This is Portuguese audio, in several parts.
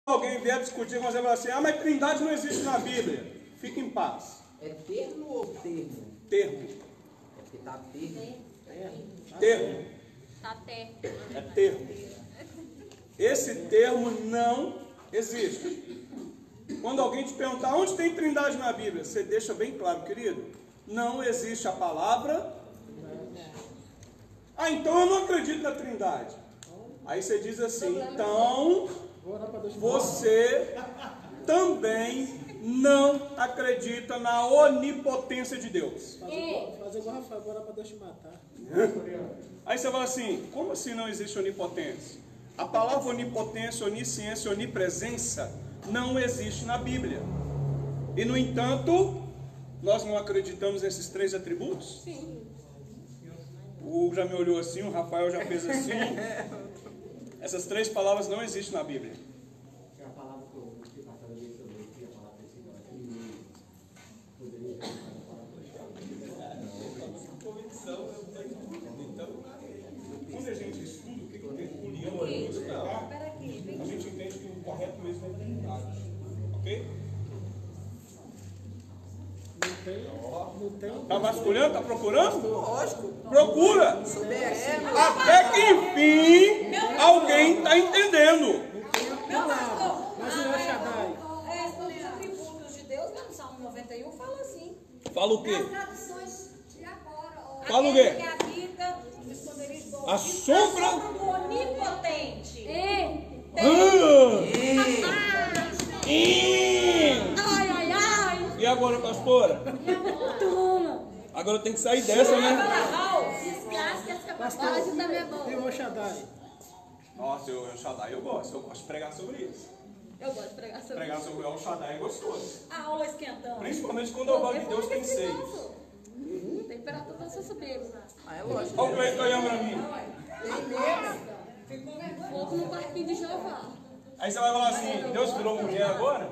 alguém vier discutir com você e falar assim, mas trindade não existe na Bíblia. Fique em paz. É termo ou termo? Termo. É porque tá termo. Termo. Tá termo. É termo. Esse termo não existe. Quando alguém te perguntar onde tem trindade na Bíblia, você deixa bem claro, querido, não existe a palavra. Ah, então eu não acredito na trindade. Aí você diz assim, então você também não acredita na onipotência de Deus. Fazer igual Rafael, agora para Deus te matar. Aí você fala assim, como assim não existe onipotência? A palavra onipotência, onisciência, onipresença não existe na Bíblia. E no entanto, nós não acreditamos nesses três atributos? Sim. O Hugo já me olhou assim, o Rafael já fez assim. Essas três palavras não existem na Bíblia. A palavra que eu explicar cada vez que eu leio aqui, a palavra principal aqui, poderia Quando a gente estuda o que tem Julião ali explicar, a gente entende que o correto mesmo é trindade. Ok? Não tem. Tá vasculhando? Tá procurando? Lógico. Procura! Soberano. Até que enfim alguém está entendendo. Mas o El Shaddai. Os atributos de Deus, lá no Salmo 91, fala assim. Fala o quê? Nas traduções de agora. Fala o quê? Aquele que habita no esconderijo do A Altíssimo, sombra do Onipotente. Ai, ai, ai. E agora, pastora? Agora tem que sair dessa, né? Descasque essa capacidade da minha boca. E o El Shaddai. Nossa, o El Shaddai eu gosto de pregar sobre isso. Eu gosto de pregar sobre Pregar sobre o El Shaddai é gostoso. a aula esquentando. Principalmente quando eu falo de Deus tem seis. Temperatura da sua subida. Ah, é lógico. Olha o Cleiton olhando pra mim. Fogo no parquinho de Jeová. Aí você vai falar assim, Deus virou mulher agora?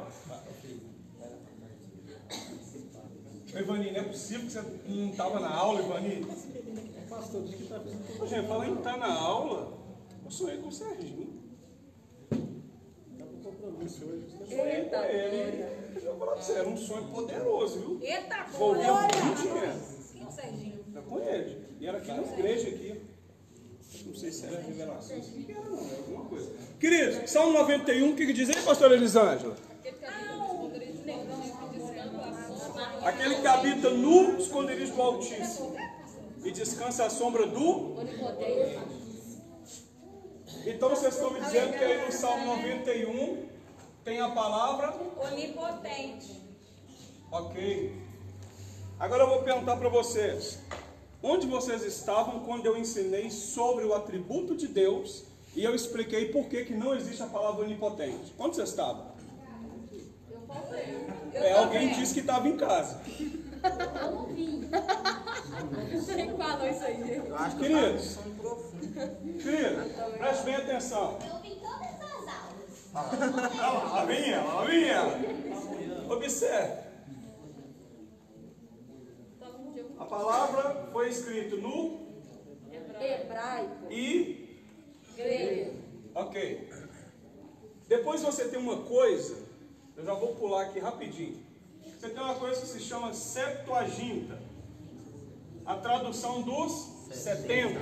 Ô, Ivani, não é possível que você não estava na aula, Ivani? O pastor diz que está fazendo tudo. Ô, gente, fala em estar na aula, eu sonhei com o Serginho. Está com compromisso hoje. Sonhei com ele. Eu vou falar pra você, era um sonho poderoso, viu? Eita, Envolvia porra! muito dinheiro. Quem é o Serginho? Era com ele. E era aqui na igreja aqui. Não sei se era revelação. Não sei que era não, era alguma coisa. Queridos, Salmo 91, o que diz aí, pastora Elisângela? Aquele que habita no esconderijo do Altíssimo e descansa à sombra do... Então vocês estão me dizendo que aí no Salmo 91 tem a palavra... Onipotente. Ok. Agora eu vou perguntar para vocês. Onde vocês estavam quando eu ensinei sobre o atributo de Deus e eu expliquei por que não existe a palavra onipotente? Onde vocês estavam? Alguém disse que estava em casa. Eu não vi. Quem falou isso aí? Eu acho que Queridos, são profundos. queridos, preste bem atenção. Eu vi todas as aulas. Lá vem ela, lá vem ela. Observe. A palavra foi escrita no Hebraico. e... Grego. Ok. Depois você tem uma coisa, eu já vou pular aqui rapidinho. Você tem uma coisa que se chama Septuaginta. A tradução dos 70.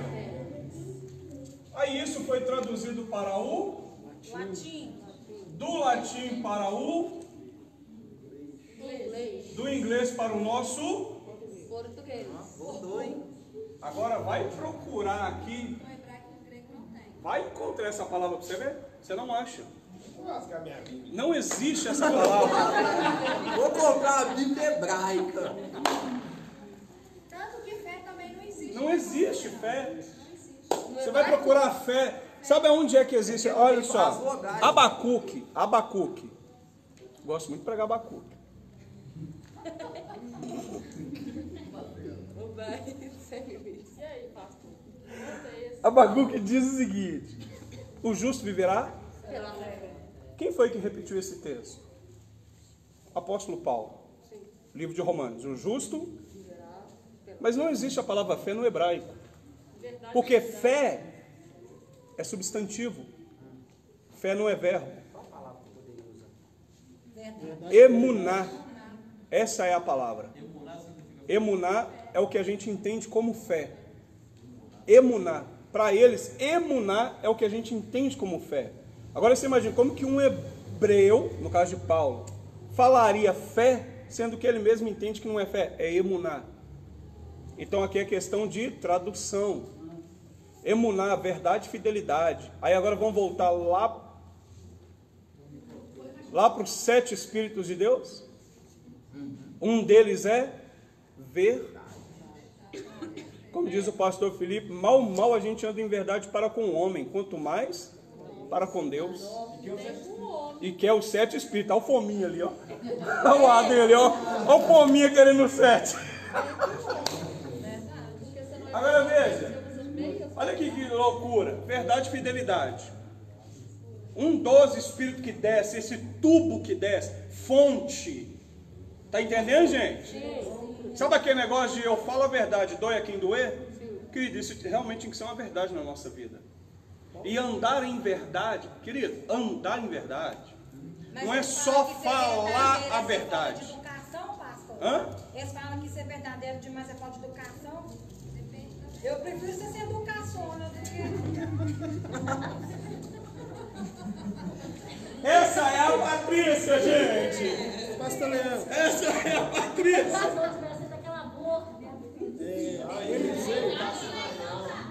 Aí isso foi traduzido para o... Latim. Do latim para o... Do inglês para o nosso... Português. Voltou, hein? Agora vai procurar aqui. No hebraico e no grego não tem. Vai encontrar essa palavra para você ver. Você não acha. Não existe essa palavra. Vou comprar a Bíblia hebraica. Tanto que fé também não existe. Não existe fé. Não existe. Você vai procurar a fé. Sabe aonde é que existe? Olha só. Abacuque. Abacuque. Gosto muito de pregar Abacuque. E aí, pastor? Abacuque diz o seguinte: o justo viverá? Pela fé. Quem foi que repetiu esse texto? Apóstolo Paulo. Livro de Romanos. O justo. Mas não existe a palavra fé no hebraico. Porque fé é substantivo. Fé não é verbo. Emuná. Essa é a palavra. Emuná é o que a gente entende como fé. Emuná. Para eles, emuná é o que a gente entende como fé. Agora você imagina como que um hebreu, no caso de Paulo, falaria fé, sendo que ele mesmo entende que não é fé, é emuná. Então aqui é questão de tradução. Emuná, verdade e fidelidade. Aí agora vamos voltar lá para os 7 Espíritos de Deus. Um deles é verdade. Como diz o pastor Felipe, mal a gente anda em verdade para com o homem, quanto mais para com Deus. E que é os 7 Espíritos. Olha o fominha ali, ó. Olha o Adem ali, ó. Olha o fominha querendo 7. Agora veja. Olha aqui que loucura. Verdade e fidelidade. Um dos Espíritos que desce, esse tubo que desce, fonte. Tá entendendo, gente? Sabe aquele negócio de eu falo a verdade, dói a quem doer? Querido, isso realmente tem que ser uma verdade na nossa vida. E andar em verdade, querido, andar em verdade, não é só falar a verdade. Hã? Eles falam que ser verdadeiro demais é falta de educação. Eu prefiro ser sem educação, né, do que... Essa é a Patrícia, gente! Pastor Leão. Essa é a Patrícia!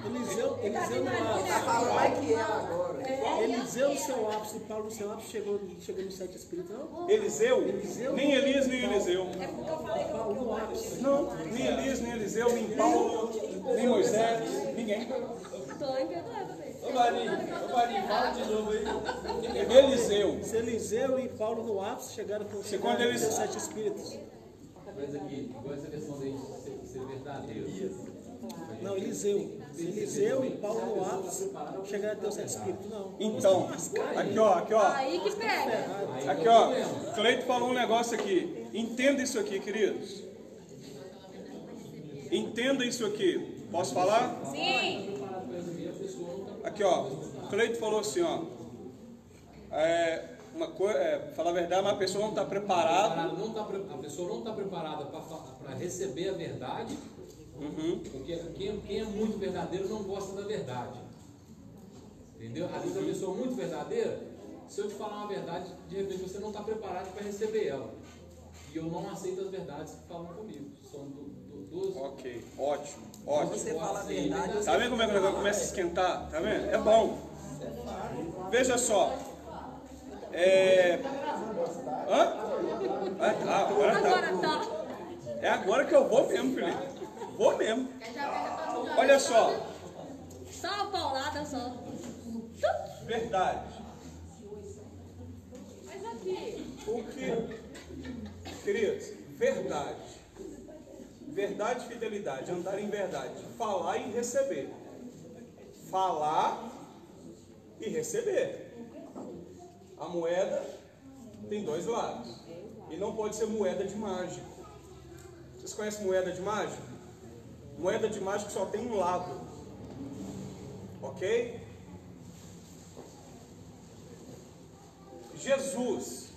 Eliseu no ápice. Tá falando mais que ela agora. Eliseu no seu ápice, Paulo no seu ápice, chegou no 7 Espíritos, não? Eliseu? Nem Elias, nem Eliseu. É porque eu falei que Paulo no ápice. Não, nem Elias, nem Eliseu, nem Paulo, nem Moisés, ninguém. Tô imperdoável mesmo. Ô Marinho, fala de novo aí. Eliseu. Se Eliseu e Paulo no ápice chegaram com Segundo eles- os 7 Espíritos. Mas aqui, igual essa questão de ser verdadeiro. Não, Eliseu. Eliseu e Paulo no ápice chegaram a ter os 7 Espíritos, não. Então, aqui ó. Aí que pega. Aqui ó, Cleito falou um negócio aqui. Entenda isso aqui, queridos. Entenda isso aqui. Posso falar? sim. Aqui ó, Cleito falou assim, ó. Falar a verdade, mas a pessoa não está preparada. A pessoa não está preparada para receber a verdade. Porque quem é muito verdadeiro não gosta da verdade. Entendeu? Às vezes a pessoa muito verdadeira, se eu te falar uma verdade, de repente você não está preparado para receber ela. E eu não aceito as verdades que falam comigo. São duas. Ok, ótimo, ótimo. Você fala a verdade. Tá vendo como é que o negócio começa a esquentar? Tá vendo? É bom. Veja só. Agora Agora tá. tá. É agora que eu vou mesmo, Felipe. Vou mesmo. Olha só. Só uma paulada só. Verdade. Mas aqui. Porque, queridos, verdade. Verdade e fidelidade. Andar em verdade. Falar e receber. Falar e receber. A moeda tem 2 lados. E não pode ser moeda de mágico. Vocês conhecem moeda de mágico? Moeda de mágico só tem um lado. Ok? Jesus,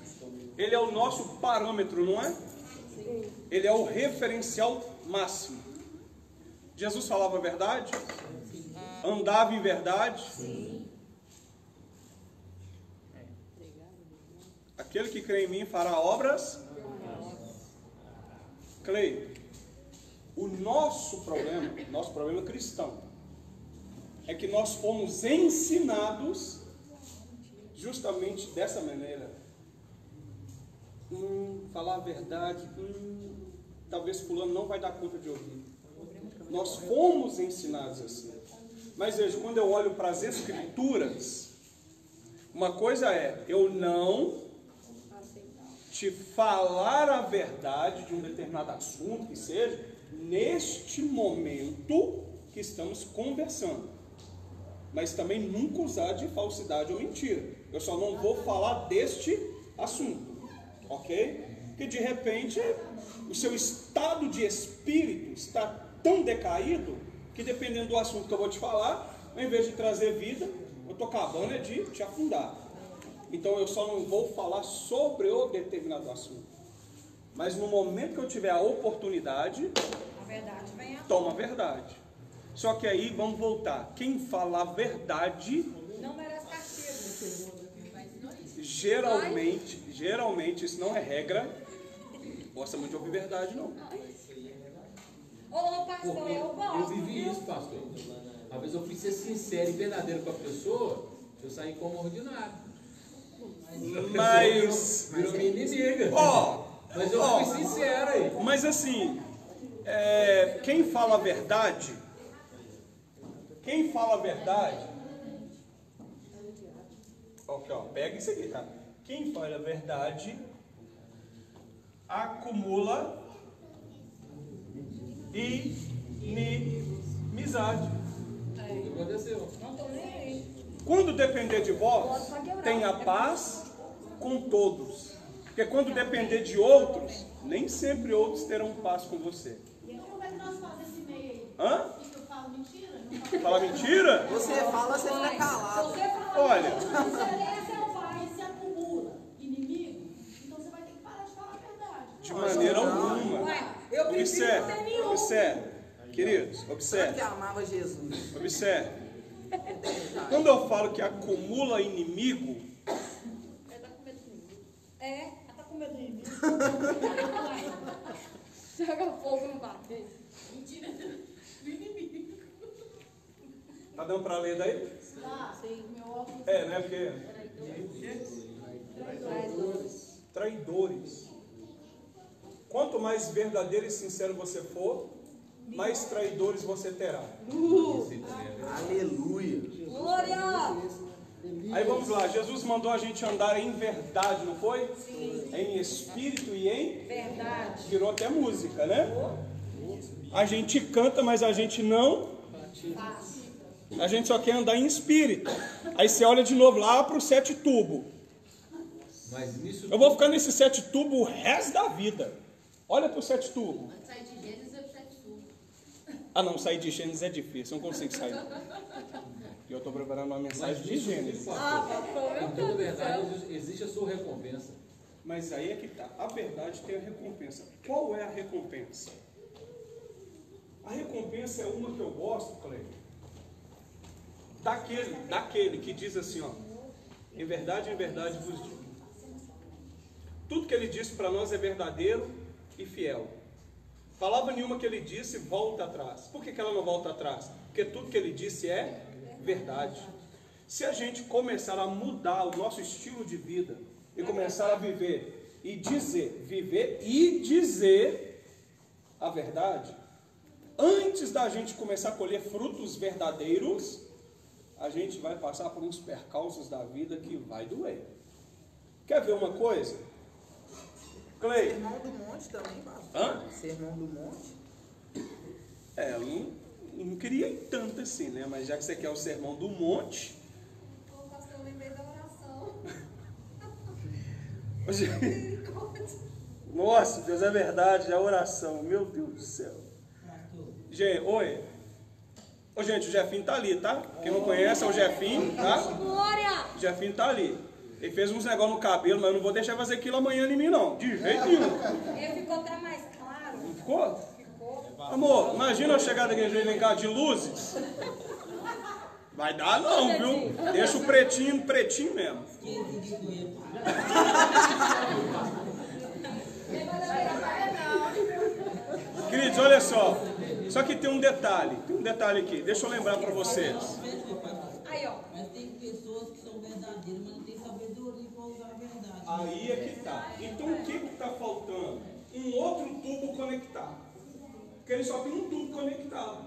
ele é o nosso parâmetro, não é? Ele é o referencial máximo. Jesus falava a verdade? Andava em verdade? Aquele que crê em mim fará obras. Cleio, o nosso problema cristão, é que nós fomos ensinados justamente dessa maneira. Falar a verdade, talvez fulano não vai dar conta de ouvir. Nós fomos ensinados assim. Mas veja, quando eu olho para as Escrituras, uma coisa é, eu não te falar a verdade de um determinado assunto, que seja, neste momento que estamos conversando. Mas também nunca usar de falsidade ou mentira. Eu só não vou falar deste assunto, ok? Que de repente o seu estado de espírito está tão decaído que dependendo do assunto que eu vou te falar, ao invés de trazer vida, eu estou acabando de te afundar. Então eu só não vou falar sobre o determinado assunto. Mas no momento que eu tiver a oportunidade, A verdade vem a toma a verdade. Só que aí vamos voltar. Quem fala a verdade, não merece castigo. geralmente, isso não é regra, gosta muito de ouvir verdade, não. Ô, pastor, Porque eu eu gosto. vivi viu? isso, pastor. Às vezes eu fui ser sincero e verdadeiro com a pessoa, eu saí como ordinário. Mas, Virou minha inimiga. ó, Mas eu ó, fui sincero aí. mas assim, quem fala a verdade, ok, ó, pega isso aqui, tá? Quem fala a verdade acumula inimizade. O que aconteceu? Não tô nem aí. Quando depender de vós, tenha paz com todos. Porque quando depender de outros, nem sempre outros terão paz com você. E como é que nós fazemos esse meio aí? Hã? E que eu falo mentira? Não falo Fala mentira? Você fala, você fica calado. Você fala, Olha, Você não faz, se acumula inimigo, então você vai ter que parar de falar a verdade. de maneira alguma. ué, eu prefiro não ter nenhum. Observe, queridos, Tanto observe, que amava Jesus. observe. Quando eu falo que acumula inimigo, Ela tá com medo de mim. Joga fogo no bater. Mentira do inimigo. tá dando para ler daí? Ah, sim, meu óculos. Né? Porque traidores. Quanto mais verdadeiro e sincero você for, mais traidores você terá. Aleluia. Glória! Aí vamos lá, Jesus mandou a gente andar em verdade, não foi? Sim. Em espírito e em... Verdade. Virou até música, né? A gente canta, mas a gente não... A gente só quer andar em espírito. Aí você olha de novo lá para o 7 tubo. Mas nisso Eu vou ficar nesse 7 tubo o resto da vida. Olha para o 7 tubo. Sair de Gênesis e 7 sul. Ah não, sair de Gênesis é difícil, eu não consigo sair. E eu estou preparando uma mensagem de Gênesis. em toda verdade existe a sua recompensa. Mas aí é que tá. A verdade tem a recompensa. Qual é a recompensa? A recompensa é uma que eu gosto, Cleide. Daquele que diz assim, ó. Em verdade vos digo. Tudo que ele disse para nós é verdadeiro e fiel. Palavra nenhuma que ele disse volta atrás. Por que ela não volta atrás? Porque tudo que ele disse é verdade. Se a gente começar a mudar o nosso estilo de vida e começar a viver e dizer a verdade, antes da gente começar a colher frutos verdadeiros, a gente vai passar por uns percalços da vida que vai doer. Quer ver uma coisa? Clay. Sermão do monte também, pastor. Hã? Sermão do monte. Eu não queria ir tanto assim, né? Mas já que você quer o sermão do monte... Ô, pastor, eu lembrei da oração. Nossa, Deus, é verdade, é a oração. Meu Deus do céu. Gente, oi. Ô, gente, o Jefinho tá ali, tá? Quem não conhece é o Jefinho, tá? Glória! O Jefinho tá ali. Ele fez uns negócios no cabelo, mas eu não vou deixar fazer aquilo amanhã em mim, não. De jeito nenhum. Ele ficou até mais claro. Não ficou? Ficou. Amor, imagina eu chegar da igreja e vem cá de luzes. Vai dar não, viu? Deixa o pretinho mesmo. Queridos, olha só. Só que tem um detalhe aqui. Deixa eu lembrar para vocês. Aí, ó. Mas tem pessoas que são verdadeiras, mas não tem sabedoria para usar a verdade. Aí é que tá. Então o que está faltando? Um outro tubo conectado. Porque ele só tem um tubo conectado.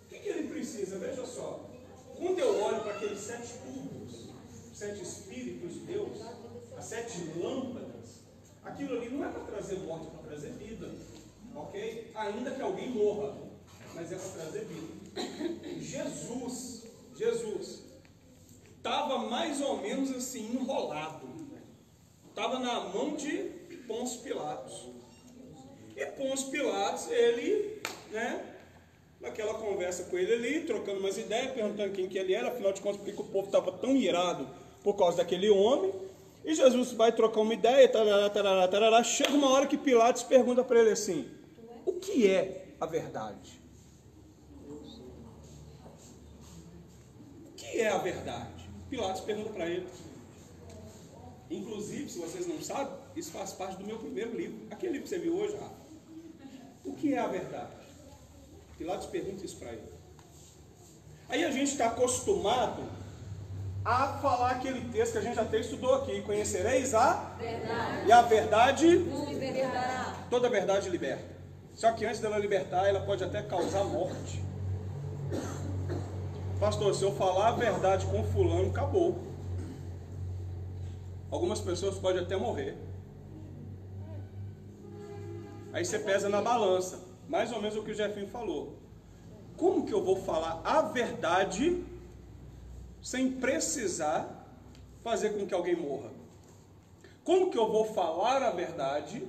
O que ele precisa? Veja só. Quando eu olho para aqueles 7 tubos, 7 espíritos de Deus, as 7 lâmpadas, aquilo ali não é para trazer morte, é para trazer vida. Ok? Ainda que alguém morra, mas é para trazer vida. Jesus estava mais ou menos assim enrolado. Estava na mão de Pôncio Pilatos. E Pôncio Pilatos, ele, naquela conversa com ele ali, trocando umas ideias, perguntando quem que ele era, afinal de contas, porque o povo estava tão irado por causa daquele homem. E Jesus vai trocar uma ideia, tarará, tarará, tarará. Chega uma hora que Pilatos pergunta para ele assim: o que é a verdade? O que é a verdade? Pilatos pergunta para ele. Inclusive, se vocês não sabem, isso faz parte do meu primeiro livro. Aquele livro que você viu hoje, Rafa. O que é a verdade? Pilatos pergunta isso para ele. Aí a gente está acostumado a falar aquele texto que a gente até estudou aqui: conhecereis a verdade, e a verdade vos libertará. Toda verdade liberta. Só que antes dela libertar, ela pode até causar morte. Pastor, se eu falar a verdade com fulano, acabou. Algumas pessoas podem até morrer. Aí você pesa na balança, mais ou menos o que o Jefinho falou. Como que eu vou falar a verdade sem precisar fazer com que alguém morra? Como que eu vou falar a verdade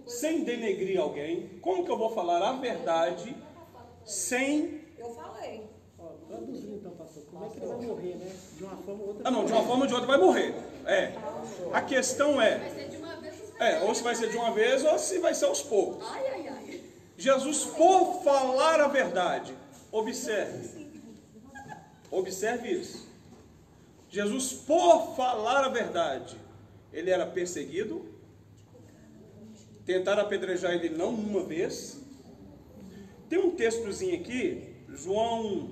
sem denegrir alguém? Como que eu vou falar a verdade sem... Eu falei. Ó, traduzindo então, pastor, como é que ele vai morrer, né? De uma forma ou outra. Ah, não, de uma forma ou de outra vai morrer. É. A questão Vai é... ser de uma vez. ou se vai ser de uma vez ou se vai ser aos poucos. Ai, ai, ai. Jesus, por falar a verdade, observe isso. Jesus, por falar a verdade, ele era perseguido, tentaram apedrejar ele não uma vez. Tem um textozinho aqui, João,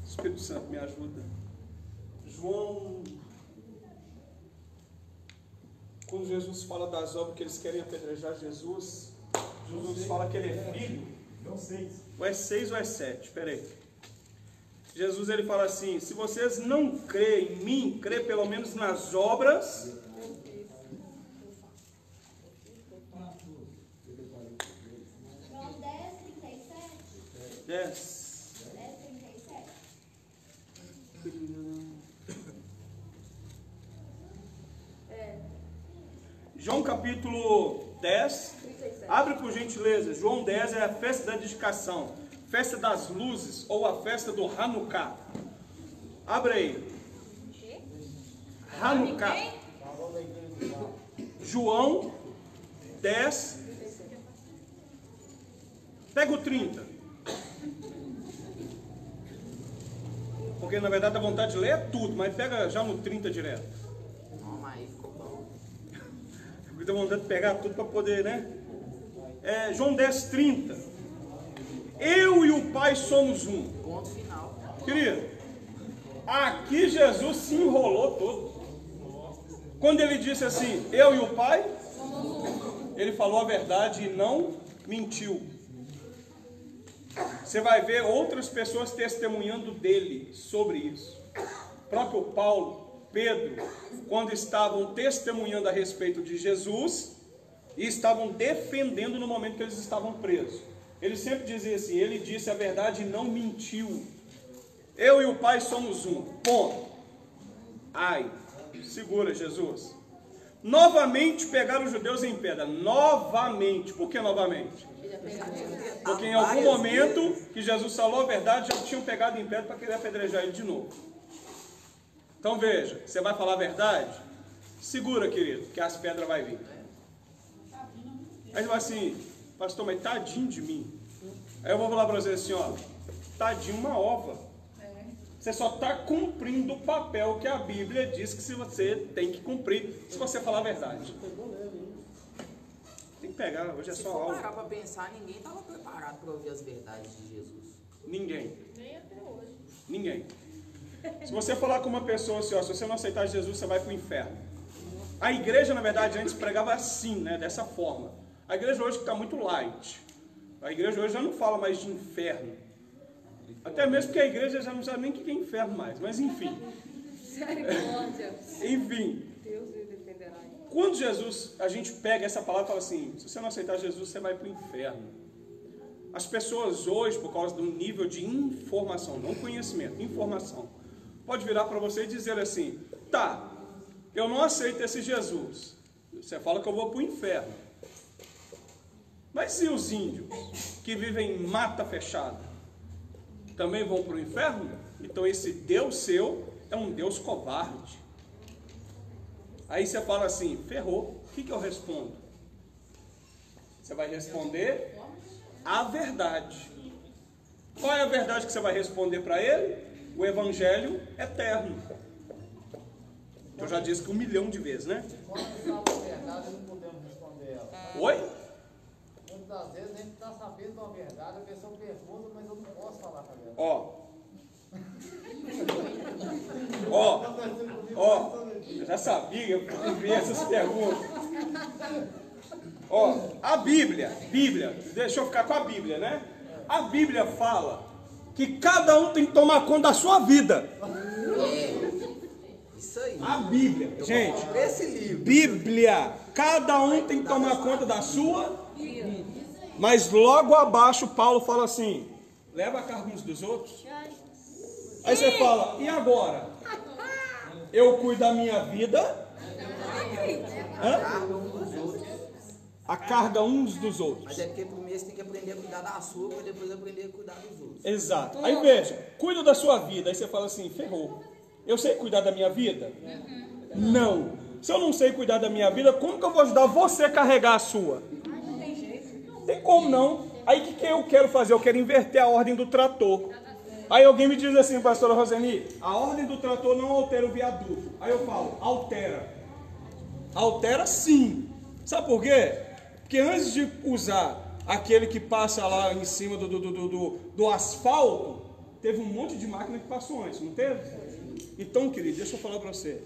Espírito Santo me ajuda. Quando Jesus fala das obras que eles querem apedrejar Jesus fala que ele é filho. Não sei. Ou é 6 ou é 7, espera aí. Jesus ele fala assim: se vocês não creem em mim, crê pelo menos nas obras. João 10, 37. 10. 10, 37. João capítulo 10, abre por gentileza. João 10 é a festa da dedicação, festa das luzes ou a festa do Hanukkah. Abre aí. Hanukkah. João 10. Pega o 30. Porque na verdade a vontade de ler é tudo, mas pega já no 30 direto. Não, aí ficou bom. Eu tenho vontade de pegar tudo para poder, né? João 10, 30. Eu e o Pai somos um. Ponto final. Querido, aqui Jesus se enrolou todo. Quando ele disse assim, eu e o Pai, ele falou a verdade e não mentiu. Você vai ver outras pessoas testemunhando dele sobre isso. O próprio Paulo, Pedro, quando estavam testemunhando a respeito de Jesus e estavam defendendo no momento que eles estavam presos, ele sempre dizia assim: ele disse a verdade e não mentiu. Eu e o Pai somos um. Ponto. Ai, segura, Jesus. Novamente pegaram os judeus em pedra. Novamente. Por que novamente? Porque em algum momento que Jesus falou a verdade, já tinham pegado em pedra para querer apedrejar ele de novo. Então veja, você vai falar a verdade? Segura, querido, que as pedras vão vir. Aí você vai assim: pastor, mas tadinho de mim. Aí eu vou falar para você assim, ó: tadinho uma ova. Você só está cumprindo o papel que a Bíblia diz que você tem que cumprir, se você falar a verdade. Tem que pegar, hoje é Se só for algo. parar para pensar, ninguém estava preparado para ouvir as verdades de Jesus. Ninguém. Nem até hoje. Ninguém. Se você falar com uma pessoa assim, ó, se você não aceitar Jesus, você vai para o inferno. A igreja, na verdade, antes pregava assim, né, dessa forma. A igreja hoje está muito light. A igreja hoje já não fala mais de inferno. Até mesmo porque a igreja já não sabe nem o que é inferno mais. Mas enfim. Misericórdia. Enfim. Deus me defenderá. Quando Jesus, a gente pega essa palavra e fala assim: se você não aceitar Jesus, você vai para o inferno. As pessoas hoje, por causa do nível de informação, não conhecimento, informação, pode virar para você e dizer assim: tá, eu não aceito esse Jesus. Você fala que eu vou para o inferno. Mas e os índios que vivem em mata fechada? também vão para o inferno? Então esse Deus seu é um Deus covarde. Aí você fala assim, ferrou. O que eu respondo? Você vai responder a verdade. Qual é a verdade que você vai responder para ele? O evangelho eterno. Eu já disse que 1 milhão de vezes, né? Quando sabe a verdade, não podemos responder ela. Oi? Muitas das vezes a gente está sabendo a verdade, a pessoa pergunta, mas eu não posso falar a verdade. Eu já sabia que eu vi essas perguntas. A Bíblia, deixa eu ficar com a Bíblia, né? A Bíblia fala que cada um tem que tomar conta da sua vida. Isso aí. A Bíblia, gente, Esse livro. Bíblia, cada um tem que tomar conta da sua vida. Mas logo abaixo Paulo fala assim, leva a carga uns dos outros. Aí você fala, e agora? Eu cuido da minha vida? A carga uns dos outros. Mas é porque primeiro você tem que aprender a cuidar da sua, para depois aprender a cuidar dos outros. Exato. Aí veja, cuida da sua vida. Aí você fala assim, ferrou. Eu sei cuidar da minha vida? Não. Se eu não sei cuidar da minha vida, como que eu vou ajudar você a carregar a sua? Não tem como não. Aí o que eu quero fazer? Eu quero inverter a ordem do trator. Aí alguém me diz assim, pastora Roseni, a ordem do trator não altera o viaduto. Aí eu falo, altera. Altera sim. Sabe por quê? Porque antes de usar aquele que passa lá em cima do asfalto, teve um monte de máquina que passou antes, não teve? Então, querido, deixa eu falar para você.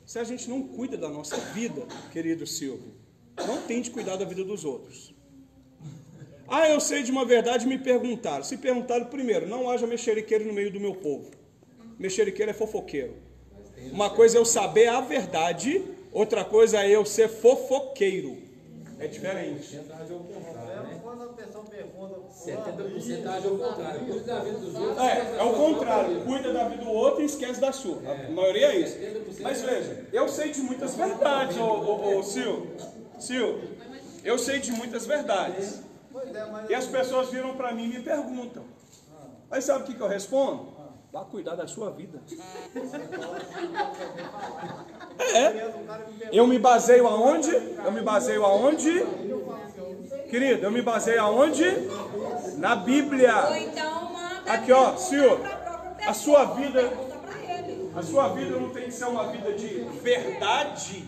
Se a gente não cuida da nossa vida, querido Silvio, não tente cuidar da vida dos outros. Ah, eu sei de uma verdade, me perguntaram. Se perguntaram, primeiro, não haja mexeriqueiro no meio do meu povo. Mexeriqueiro é fofoqueiro. Uma coisa é eu saber a verdade, outra coisa é eu ser fofoqueiro. É diferente. Quando a pessoa pergunta, 70% age ao contrário. Cuida da vida dos outros. É o contrário. Cuida da vida do outro e esquece da sua. A maioria é isso. Mas veja, eu sei de muitas verdades, Sil. Eu sei de muitas verdades. E as pessoas viram para mim e me perguntam. Aí sabe o que eu respondo? Vá cuidar da sua vida. Eu me baseio aonde? Querido, eu me baseio aonde? Na Bíblia. Aqui, ó, Sil, a sua vida não tem que ser uma vida de verdade.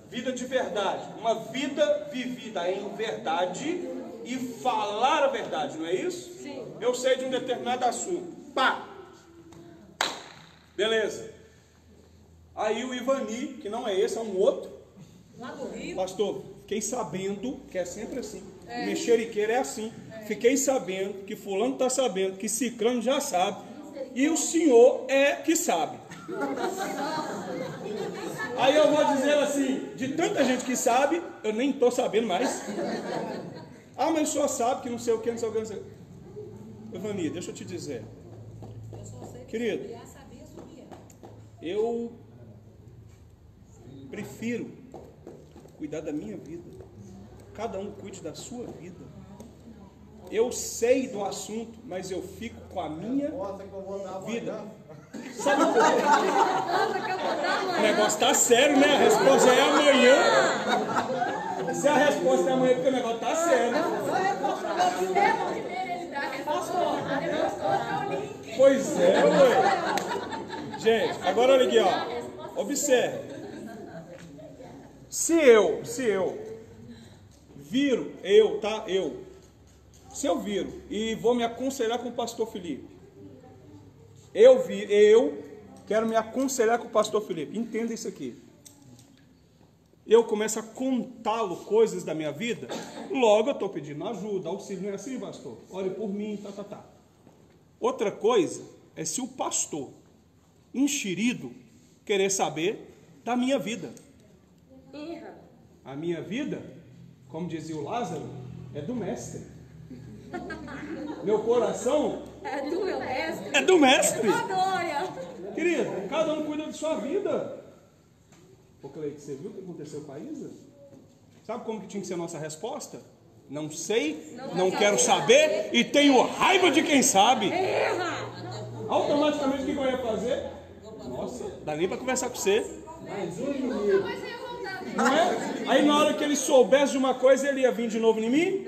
Vida de verdade. Uma vida vivida em verdade e falar a verdade, não é isso? Sim. Eu sei de um determinado assunto. Pá! Beleza. Aí o Ivani, que não é esse, é um outro. Lá do Rio. Pastor, fiquei sabendo que é sempre assim. O mexeriqueiro é assim. Fiquei sabendo que fulano está sabendo, que ciclano já sabe. E o senhor é que sabe. Aí eu vou dizer assim, de tanta gente que sabe, eu nem estou sabendo mais. Ah, mas o senhor sabe que não sei o que, não sei o que, não sei o que. Ivani, deixa eu te dizer. Querido, eu prefiro cuidar da minha vida. Cada um cuide da sua vida. Eu sei do assunto, mas eu fico com a minha vida. Sabe por quê? O negócio tá sério, né? A resposta é amanhã. Se a resposta é amanhã, porque o negócio tá sério. Pois é, ué. Gente, agora olha aqui, ó. Observe. Se eu viro, se eu viro e vou me aconselhar com o pastor Felipe, eu quero me aconselhar com o pastor Felipe, entenda isso aqui. Eu começo a contá-lo coisas da minha vida, logo eu estou pedindo ajuda, auxílio, não é assim, pastor? Ore por mim, tá. Outra coisa é se o pastor, enxerido, querer saber da minha vida. A minha vida, como dizia o Lázaro, é do mestre. Meu coração É do meu mestre. é do mestre. Glória. Querido, cada um cuida de sua vida. Ô Cleide, você viu o que aconteceu com a Isa? Sabe como que tinha que ser a nossa resposta? Não sei, não quero saber e tenho raiva de quem sabe. Automaticamente o que eu ia fazer? Nossa, dá nem para conversar com você. Mais um inimigo. Não é? Aí na hora que ele soubesse de uma coisa, ele ia vir de novo em mim?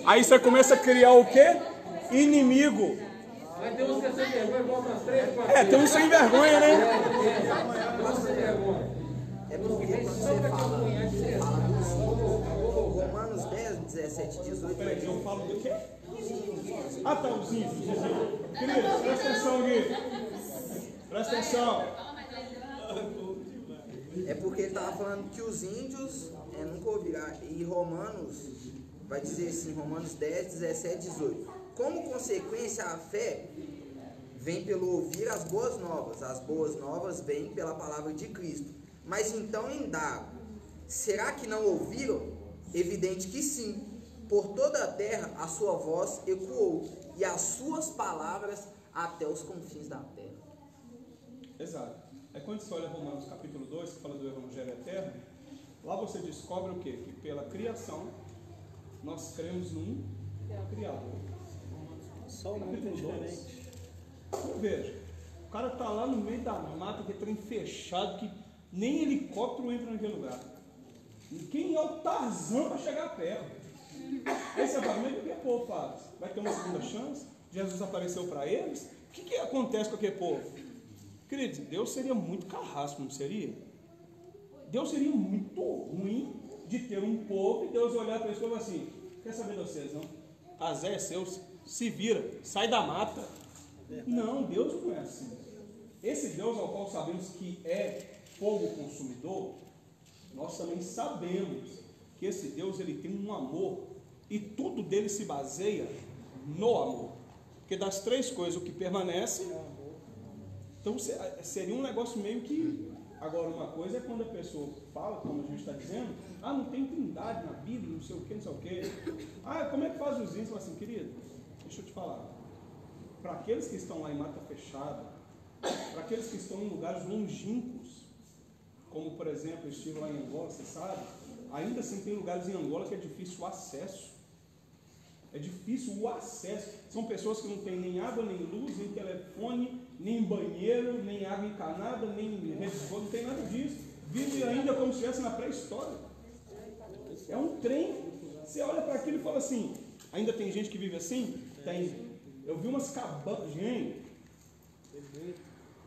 Aí você começa a criar o quê? Inimigo. Vai ter uns que é sem vergonha, volta às 3, 4. Tem um sem vergonha, né? É porque quando você fala Romanos 10, 17, 18. Peraí, eu falo do quê? Ah, tá, os índios. Querido, presta atenção aqui. Presta atenção. É porque ele estava falando que os índios nunca ouvirá. E Romanos vai dizer assim, Romanos 10, 17, 18. Como consequência, a fé vem pelo ouvir as boas novas. As boas novas vêm pela palavra de Cristo. Mas então indago, será que não ouviram? Evidente que sim. Por toda a terra a sua voz ecoou, e as suas palavras até os confins da terra. Exato. Aí quando você olha Romanos capítulo 2, que fala do Evangelho Eterno, lá você descobre o quê? Que pela criação nós cremos num Criador. Só o nome é diferente. Veja, o cara tá lá no meio da mata, que trem fechado, que nem helicóptero entra naquele lugar. E quem é o Tarzan para chegar perto? Aí você fala, mas o que o povo faz? Vai ter uma segunda chance? Jesus apareceu para eles? O que acontece com aquele povo? Queridos, Deus seria muito carrasco, não seria? Deus seria muito ruim de ter um povo e Deus olhar para eles e falar assim, quer saber de vocês, não? Azé é seu, se vira, sai da mata. Não, Deus não é assim. Esse Deus ao qual sabemos que é fogo consumidor, nós também sabemos que esse Deus ele tem um amor e tudo dele se baseia no amor. Porque das três coisas o que permanece, então seria um negócio meio que... Agora uma coisa é quando a pessoa fala, como a gente está dizendo, não tem trindade na Bíblia, não sei o que, não sei o que. Como é que faz os índios? Fala assim, querido, deixa eu te falar. Para aqueles que estão lá em mata fechada, para aqueles que estão em lugares longínquos, como por exemplo, eu estive lá em Angola, você sabe, ainda assim tem lugares em Angola que é difícil o acesso. É difícil o acesso. São pessoas que não têm nem água, nem luz, nem telefone, nem banheiro, nem água encanada, nem rede de fogo, não tem nada disso. Vive ainda como se estivesse na pré-história. É um trem. Você olha para aquilo e fala assim, ainda tem gente que vive assim? Tem. Eu vi umas cabanas, gente.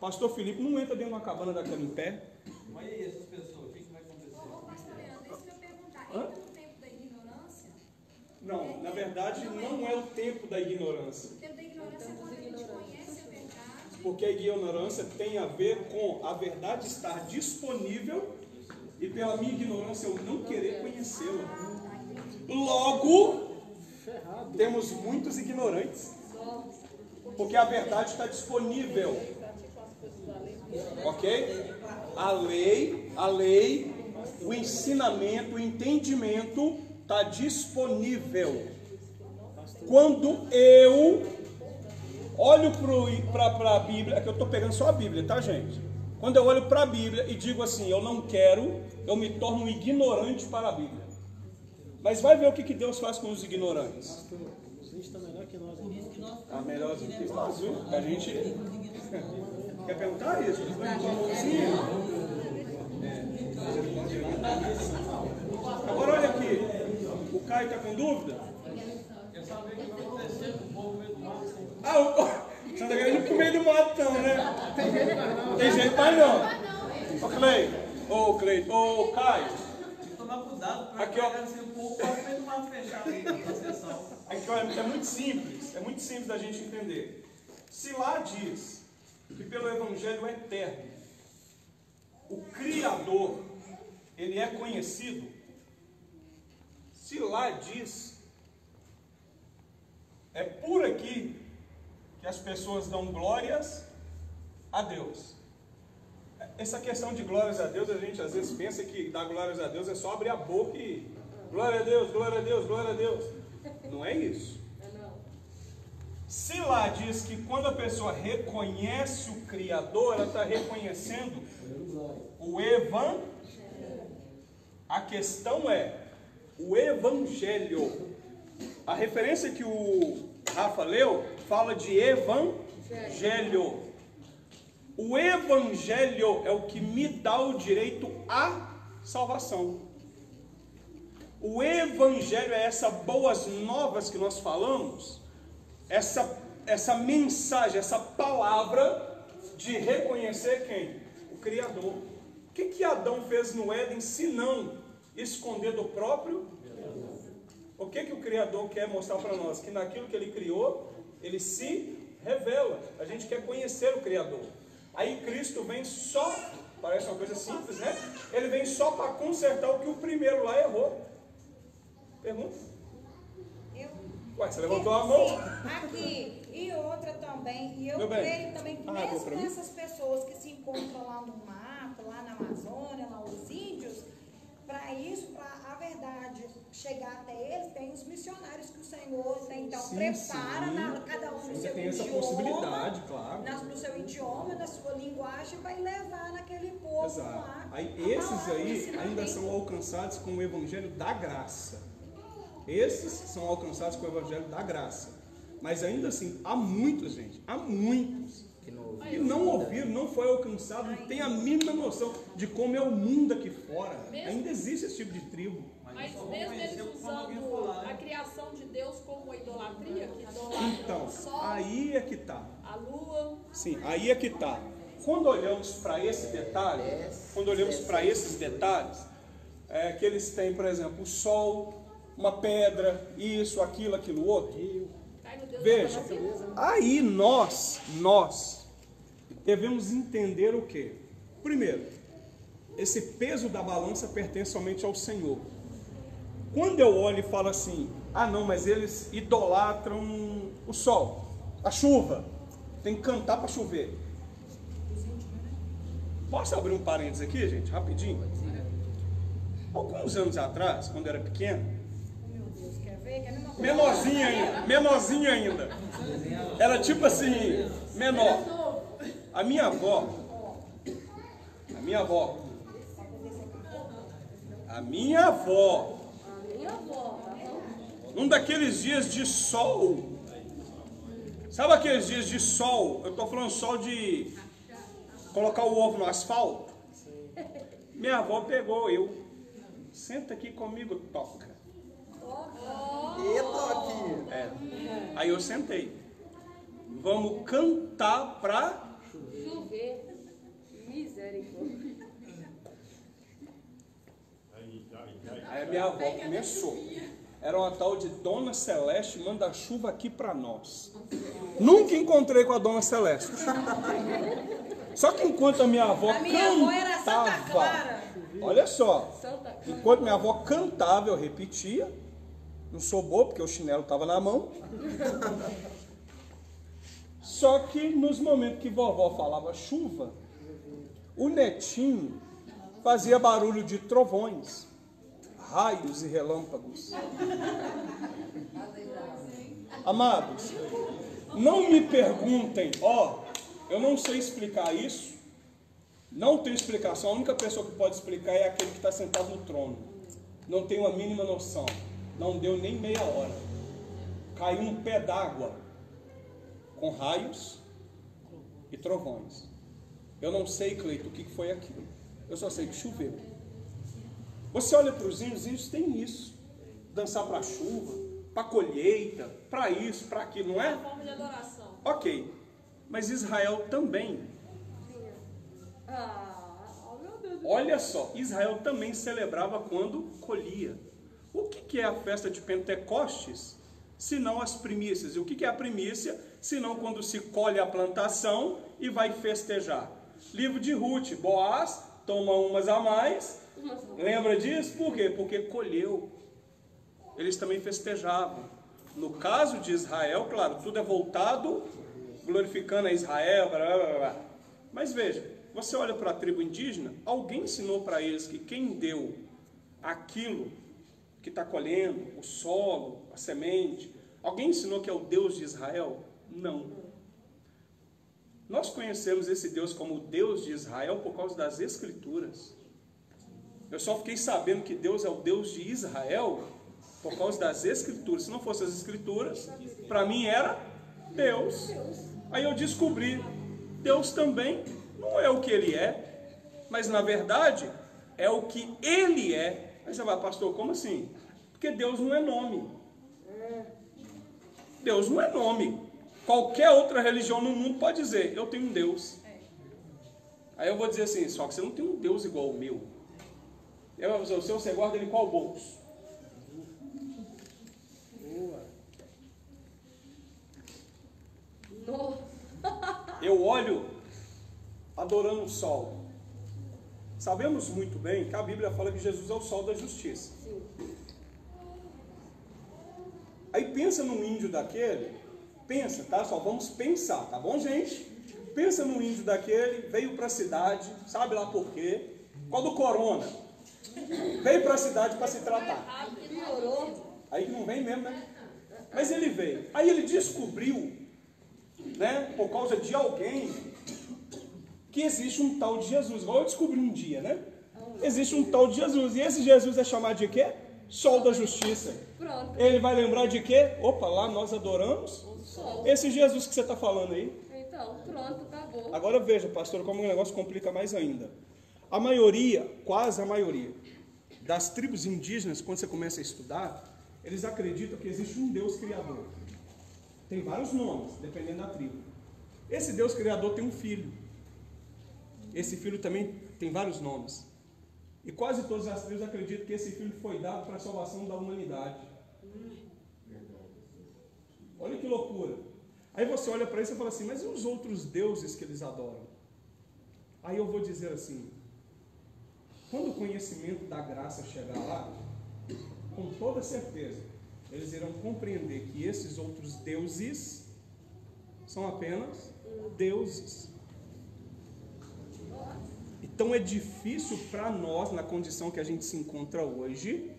Pastor Felipe não entra dentro de uma cabana daquela em pé. Mas e essas pessoas? O que vai acontecer? Pastor Leandro, deixa eu perguntar. Entra no tempo da ignorância? Não, na verdade não é o tempo da ignorância. O tempo da ignorância é quando a gente conhece a verdade. Porque a ignorância tem a ver com a verdade estar disponível e pela minha ignorância eu não querer conhecê-la. Logo, temos muitos ignorantes. Porque a verdade está disponível. Ok? A lei, o ensinamento, o entendimento está disponível. Quando eu olho para a Bíblia, é que eu estou pegando só a Bíblia, tá, gente? Quando eu olho para a Bíblia e digo assim, eu não quero, eu me torno ignorante para a Bíblia. Mas vai ver o que Deus faz com os ignorantes. Os índios estão melhor que nós. Melhor do que nós, viu? A gente quer perguntar isso? Agora olha aqui, o Caio está com dúvida? Quer saber o que vai acontecer com o povo no meio do mato? Você está querendo ir pro meio do mato, então, né? Tem jeito mais não. Ô Cleide, ô Caio. Tem que tomar cuidado para aqui, ó. Assim, o povo está no meio do mato fechado aí na sessão. Aqui, ó, é muito simples da gente entender. Se lá diz que pelo Evangelho eterno, o Criador, ele é conhecido, se lá diz, é por aqui que as pessoas dão glórias a Deus. Essa questão de glórias a Deus, a gente às vezes pensa que dar glórias a Deus é só abrir a boca e glória a Deus, glória a Deus, glória a Deus. Não é isso. Se lá diz que quando a pessoa reconhece o Criador, ela está reconhecendo o Evangelho. A questão é, O Evangelho. A referência que o Rafa leu fala de Evangelho. O Evangelho é o que me dá o direito à salvação. O Evangelho é essa boas novas que nós falamos, essa mensagem, essa palavra de reconhecer quem? O Criador. O que Adão fez no Éden, se não esconder do próprio? O que o Criador quer mostrar para nós? Que naquilo que Ele criou, Ele se revela. A gente quer conhecer o Criador. Aí Cristo vem só, parece uma coisa simples, né? Ele vem só para consertar o que o primeiro lá errou. Pergunta? Ué, você levantou a mão? Sim, aqui, e outra também, e eu Meu bem. creio também que mesmo pra mim? essas pessoas que se encontram lá no mato, lá na Amazônia, lá os índios, para isso, para a verdade chegar até eles, tem os missionários que o Senhor então Sim, prepara, sim. cada um no Ainda seu tem essa idioma, possibilidade, claro. no seu idioma, na sua linguagem, vai levar naquele povo Exato. lá. Aí esses a palavra, aí o ensinamento. ainda são alcançados com o Evangelho da graça. Esses são alcançados com o Evangelho da graça. Mas ainda assim, há muitos, gente, há muitos que não ouviram, não foi alcançado, não tem a mínima noção de como é o mundo aqui fora. Ainda existe esse tipo de tribo. Mas mesmo eles usando a criação de Deus como uma idolatria, que idolatram Então, o sol, aí é que está. a lua. Sim, aí é que está. Quando olhamos para esse detalhe, que eles têm, por exemplo, o sol, uma pedra, isso, aquilo, outro. Cai no Deus Veja, da natureza. aí nós devemos entender o quê? Primeiro, esse peso da balança pertence somente ao Senhor. Quando eu olho e falo assim, não, mas eles idolatram o sol, a chuva, tem que cantar para chover. Posso abrir um parênteses aqui, gente, rapidinho? Alguns anos atrás, quando eu era pequeno, Meu Deus, quer ver? Quer ver uma menorzinho ainda, era tipo assim, menor. A minha avó, um daqueles dias de sol, sabe aqueles dias de sol, eu estou falando sol de colocar o ovo no asfalto, minha avó pegou eu, senta aqui comigo, toca. Aí eu sentei, vamos cantar para Chover. Misericórdia. Aí a minha avó começou. Era uma tal de Dona Celeste, manda chuva aqui para nós. Nunca encontrei com a Dona Celeste. Só que enquanto a minha avó avó era Santa cantava, Clara. olha só, enquanto minha avó cantava, eu repetia. Não sou bobo, porque o chinelo estava na mão. Só que nos momentos que vovó falava chuva, o netinho fazia barulho de trovões, raios e relâmpagos. Amados, não me perguntem, eu não sei explicar isso, não tem explicação, a única pessoa que pode explicar é aquele que está sentado no trono. Não tenho a mínima noção, não deu nem meia hora, caiu um pé d'água com raios e trovões. Eu não sei, Cleito, o que foi aquilo, eu só sei que choveu. Você olha para os índios têm isso, dançar para a chuva, para a colheita, para isso, para aquilo, não é? Uma forma de adoração. Ok, mas Israel também. Meu Deus. Olha só, Israel também celebrava quando colhia. O que é a festa de Pentecostes, se não as primícias? E o que é a primícia, se não quando se colhe a plantação e vai festejar? Livro de Ruth, Boaz toma umas a mais, lembra disso? Por quê? Porque colheu. Eles também festejavam. No caso de Israel, claro, tudo é voltado, glorificando a Israel, blá, blá, blá. Mas veja, você olha para a tribo indígena, alguém ensinou para eles que quem deu aquilo que está colhendo, o solo, a semente, alguém ensinou que é o Deus de Israel? Não. Nós conhecemos esse Deus como o Deus de Israel por causa das Escrituras. Eu só fiquei sabendo que Deus é o Deus de Israel por causa das Escrituras. Se não fossem as Escrituras, para mim era Deus. Aí eu descobri, Deus também não é o que Ele é, mas na verdade é o que Ele é. Aí você vai, pastor, como assim? Porque Deus não é nome. Deus não é nome. Qualquer outra religião no mundo pode dizer, eu tenho um Deus. Aí eu vou dizer assim, só que você não tem um Deus igual ao meu. Eu vou dizer, o seu você guarda ele em qual bolso? Eu olho adorando o sol. Sabemos muito bem que a Bíblia fala que Jesus é o sol da justiça. Aí pensa num índio daquele, pensa, tá? Só vamos pensar, tá bom, gente? Pensa num índio daquele, veio para a cidade, sabe lá por quê? Qual do corona? Veio para a cidade para se tratar. Aí que não vem mesmo, né? Mas ele veio. Aí ele descobriu, né, por causa de alguém, que existe um tal de Jesus. Igual eu descobri um dia, né? Existe um tal de Jesus. E esse Jesus é chamado de quê? Sol da justiça. Pronto. Ele vai lembrar de quê? Opa, lá nós adoramos esse Jesus que você está falando aí. Então, pronto, acabou. Agora veja, pastor, como o negócio complica mais ainda. A maioria, quase a maioria, das tribos indígenas, quando você começa a estudar, eles acreditam que existe um Deus criador. Tem vários nomes, dependendo da tribo. Esse Deus criador tem um filho. Esse filho também tem vários nomes. E quase todas as tribos acreditam que esse filho foi dado para a salvação da humanidade. Olha que loucura. Aí você olha para isso e fala assim, mas e os outros deuses que eles adoram? Aí eu vou dizer assim, quando o conhecimento da graça chegar lá, com toda certeza, eles irão compreender que esses outros deuses são apenas deuses. Então é difícil para nós, na condição que a gente se encontra hoje,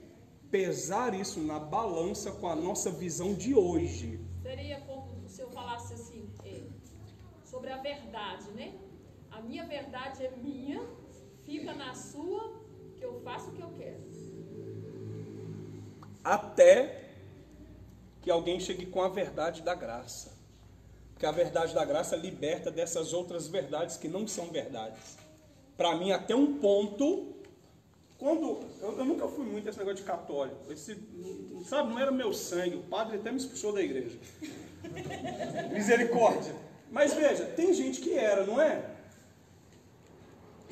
pesar isso na balança com a nossa visão de hoje. Seria como se eu falasse assim, sobre a verdade, né? A minha verdade é minha, fica na sua, que eu faço o que eu quero. Até que alguém chegue com a verdade da graça. Porque a verdade da graça liberta dessas outras verdades que não são verdades. Para mim, até um ponto, quando eu nunca fui muito esse negócio de católico, sabe, não era meu sangue, o padre até me expulsou da igreja. Misericórdia. Mas veja, tem gente que era, não é?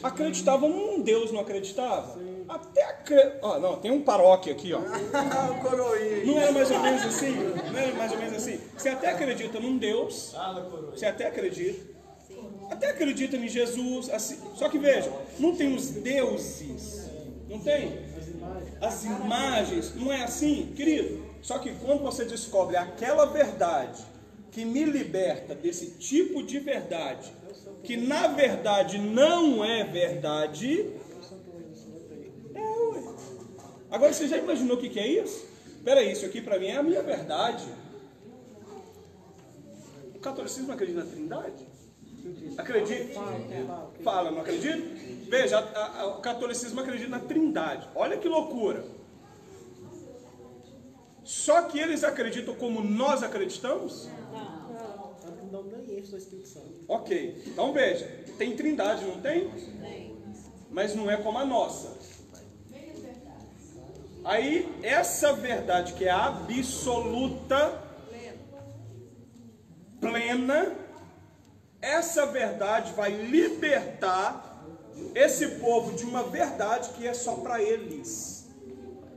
Acreditava num Deus, não acreditava? Sim. Não, tem um paróquia aqui, ó. Não era mais ou menos assim? Não era mais ou menos assim? Você até acredita num Deus, você até acredita. Até acredita em Jesus, assim. Só que veja, não tem os deuses, não tem? As imagens, não é assim, querido? Só que quando você descobre aquela verdade que me liberta desse tipo de verdade, que na verdade não é verdade, Agora você já imaginou o que é isso? Espera aí, isso aqui para mim é a minha verdade. O catolicismo acredita na Trindade? Acredita? Fala, não acredita? Veja, o catolicismo acredita na Trindade. Olha que loucura. Só que eles acreditam como nós acreditamos? Não ganhei do Espírito Santo. Ok, então veja, tem Trindade, não tem? Mas não é como a nossa. Aí, essa verdade que é absoluta, plena, essa verdade vai libertar esse povo de uma verdade que é só para eles.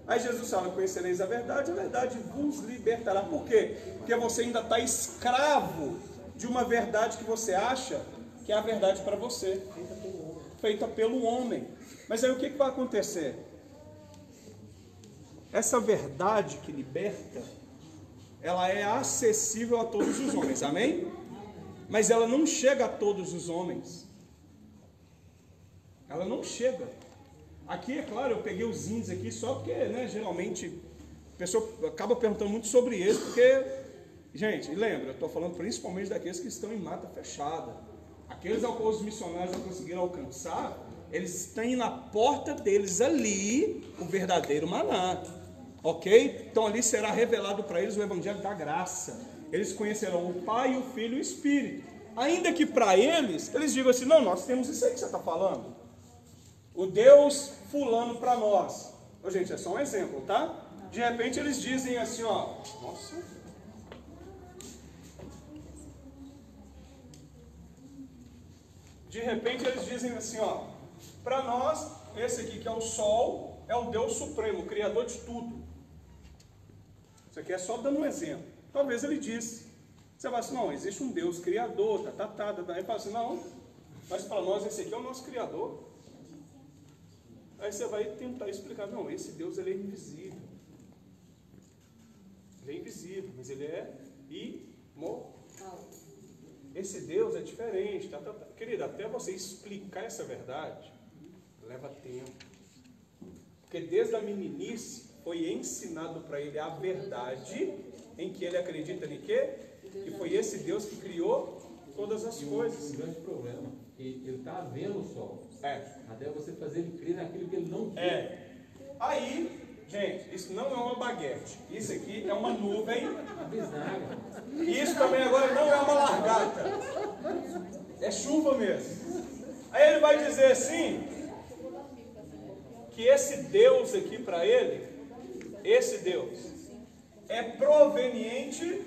Aí Jesus fala, conhecereis a verdade vos libertará. Por quê? Porque você ainda está escravo de uma verdade que você acha que é a verdade para você. Feita pelo homem. Mas aí o que vai acontecer? Essa verdade que liberta, ela é acessível a todos os homens, amém? Mas ela não chega a todos os homens. Ela não chega. Aqui, é claro, eu peguei os índios aqui só porque, né, geralmente, a pessoa acaba perguntando muito sobre eles, porque, gente, lembra, eu estou falando principalmente daqueles que estão em mata fechada. Aqueles aos quais os missionários já conseguiram alcançar, Eles têm na porta deles ali o verdadeiro maná. Ok? Então ali será revelado para eles o evangelho da graça. Eles conhecerão o Pai, o Filho e o Espírito. Ainda que para eles digam assim, não, nós temos isso aí que você está falando. O Deus fulano para nós. Ô, gente, é só um exemplo, tá? De repente eles dizem assim, ó. Nossa. De repente eles dizem assim, ó. Para nós, esse aqui que é o Sol, é o Deus Supremo, o Criador de tudo. Isso aqui é só dando um exemplo. Talvez ele disse. Você vai assim, não, existe um Deus Criador, Aí fala assim, não, mas para nós esse aqui é o nosso Criador. Aí você vai tentar explicar, não, esse Deus ele é invisível. Ele é invisível, mas ele é imortal. Esse Deus é diferente. Querida, até você explicar essa verdade, leva tempo. Porque desde a meninice foi ensinado para ele a verdade em que ele acredita em quê? Que foi esse Deus que criou todas as coisas. Um grande problema, ele está vendo o sol. Até você fazer ele crer naquilo que ele não vê. Aí, gente, isso não é uma baguete. Isso aqui é uma nuvem. E isso também agora não é uma largata. É chuva mesmo. Aí ele vai dizer assim, que esse Deus aqui para ele, esse Deus, é proveniente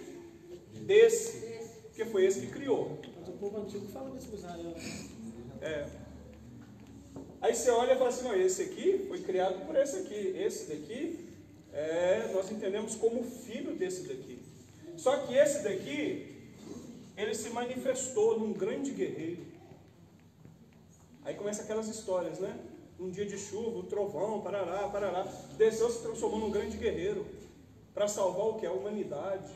desse, que foi esse que criou. Mas o povo antigo fala disso com Israel. Aí você olha e fala assim, não, esse aqui foi criado por esse aqui. Esse daqui, nós entendemos como filho desse daqui. Só que esse daqui, ele se manifestou num grande guerreiro. Aí começa aquelas histórias, né? Um dia de chuva, o trovão, parará, desceu, se transformou num grande guerreiro. Para salvar o que? A humanidade.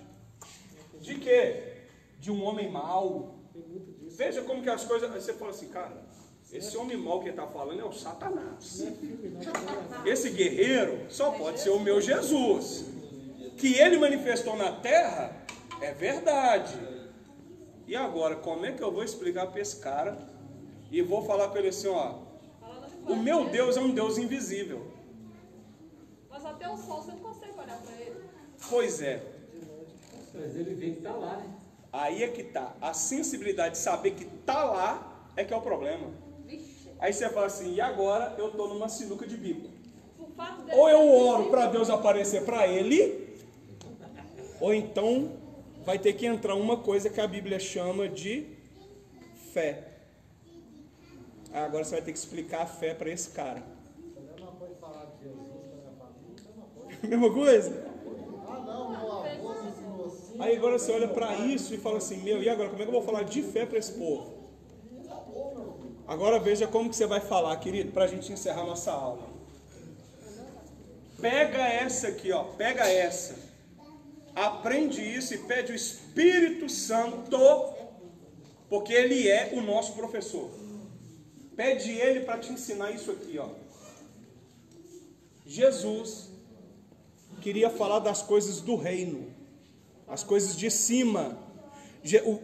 De quê? De um homem mau. Veja como que as coisas... Aí você fala assim, cara, esse homem mau que ele está falando é o Satanás. Esse guerreiro só pode ser o meu Jesus. Que ele manifestou na terra é verdade. E agora, como é que eu vou explicar para esse cara e vou falar para ele assim, ó, o meu Deus é um Deus invisível. Mas até o sol você não consegue olhar para ele. Pois é. Mas ele vê que está lá, né? Aí é que está. A sensibilidade de saber que está lá é que é o problema. Aí você fala assim, e agora eu estou numa sinuca de bico. Ou eu oro para Deus aparecer para ele, ou então vai ter que entrar uma coisa que a Bíblia chama de fé. Agora você vai ter que explicar a fé para esse cara. Mesma coisa? Aí agora você olha para isso e fala assim, e agora como é que eu vou falar de fé para esse povo? Agora veja como que você vai falar, querido, para a gente encerrar nossa aula. Pega essa aqui, ó, pega essa. Aprende isso e pede o Espírito Santo, porque ele é o nosso professor. Pede ele para te ensinar isso aqui, ó. Jesus queria falar das coisas do reino, as coisas de cima.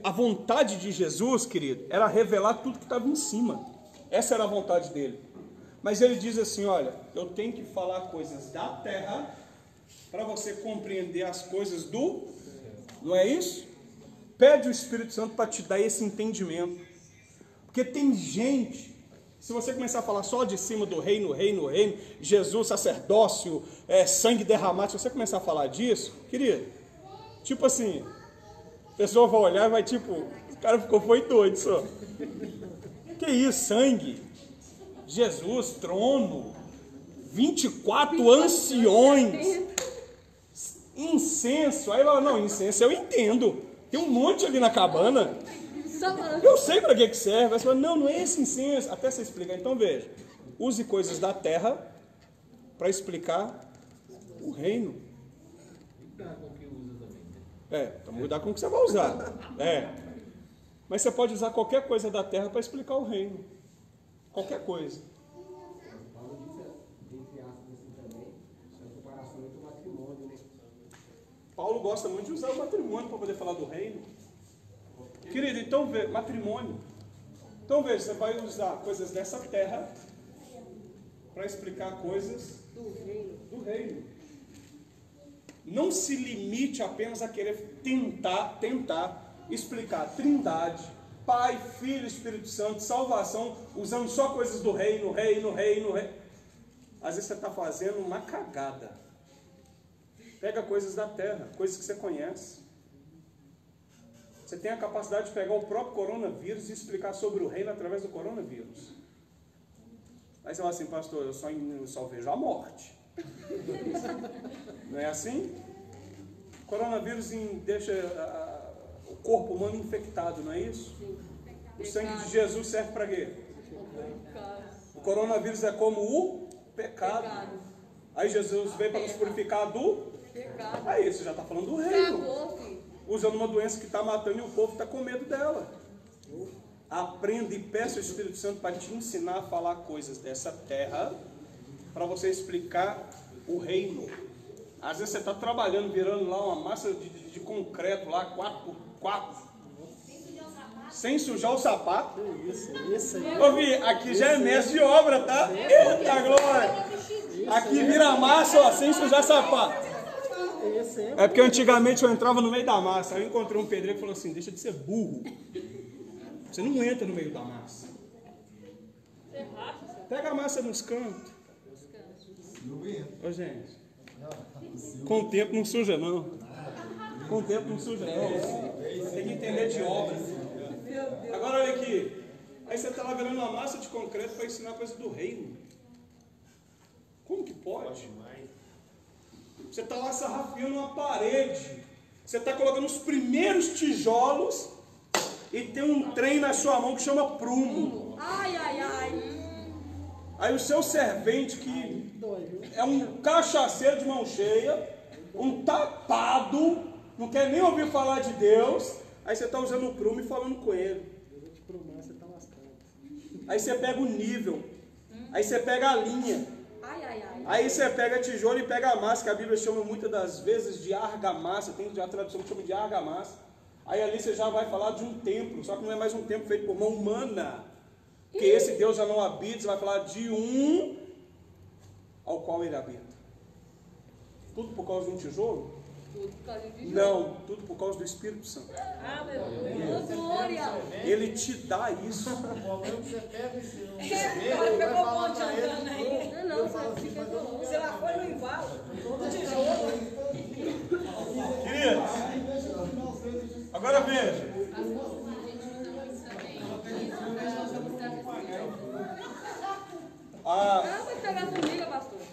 A vontade de Jesus, querido, era revelar tudo que estava em cima. Essa era a vontade dele. Mas ele diz assim, olha, eu tenho que falar coisas da terra para você compreender as coisas do... Não é isso? Pede o Espírito Santo para te dar esse entendimento. Porque tem gente, se você começar a falar só de cima do reino, Jesus, sacerdócio, sangue derramado, se você começar a falar disso, querido, tipo assim, a pessoa vai olhar e vai tipo, o cara foi doido só. Que isso, sangue? Jesus, trono, 24 anciões, incenso. Aí ela, não, incenso eu entendo, tem um monte ali na cabana, eu sei para que serve. Aí você fala, não é esse incenso, até você explicar. Então veja, use coisas da terra para explicar o reino. Para mudar com o que você vai usar. Mas você pode usar qualquer coisa da terra para explicar o reino. Qualquer coisa. Paulo disse, entre aspas, assim também, a comparação entre o matrimônio, né? Paulo gosta muito de usar o matrimônio para poder falar do reino. Querido, então veja, matrimônio. Então veja, você vai usar coisas dessa terra para explicar coisas do reino. Não se limite apenas a querer tentar explicar Trindade, Pai, Filho, Espírito Santo, salvação, usando só coisas do reino. Às vezes você está fazendo uma cagada. Pega coisas da terra, coisas que você conhece. Você tem a capacidade de pegar o próprio coronavírus e explicar sobre o reino através do coronavírus. Aí você fala assim, pastor, eu só vejo a morte. Não é assim? O coronavírus deixa o corpo humano infectado, não é isso? O sangue de Jesus serve para quê? O coronavírus é como o pecado. Aí Jesus veio para nos purificar do pecado. Aí você já está falando do reino. Usando uma doença que está matando e o povo está com medo dela. Aprenda e peça o Espírito Santo para te ensinar a falar coisas dessa terra, para você explicar o reino. Às vezes você está trabalhando, virando lá uma massa de concreto, lá 4x4, sem sujar o sapato. Isso aí. Ouvi, aqui já é mestre de obra, tá? Eita glória! Aqui vira massa, ó, sem sujar sapato. É porque antigamente eu entrava no meio da massa. Aí eu encontrei um pedreiro que falou assim, deixa de ser burro. Você não entra no meio da massa. Pega a massa nos cantos. Ô gente, com o tempo não suja não. Com o tempo não suja não. Tem que entender de obra. Agora olha aqui. Aí você está lá virando uma massa de concreto para ensinar coisa do reino. Como que pode? Você está lá sarrafiando uma parede. Você está colocando os primeiros tijolos e tem um trem na sua mão que chama prumo. Ai, ai, ai. Aí o seu servente, que é um cachaceiro de mão cheia, um tapado, não quer nem ouvir falar de Deus, aí você está usando o prumo e falando com ele. Aí você pega o nível, aí você pega a linha. Aí você pega tijolo e pega a massa, que a Bíblia chama muitas das vezes de argamassa, tem a tradução que chama de argamassa. Aí ali você já vai falar de um templo, só que não é mais um templo feito por mão humana, porque esse Deus já não habita, você vai falar de um ao qual ele habita. Tudo por causa de um tijolo? Tudo por causa de tijolo. Não, tudo por causa do Espírito Santo. Aleluia. Glória. Ele te dá isso. O problema é que você pega esse Agora pegou o ponte andando aí. Não, você fica louco. Você lá foi no embalo, do tijolo. Querido, agora veja.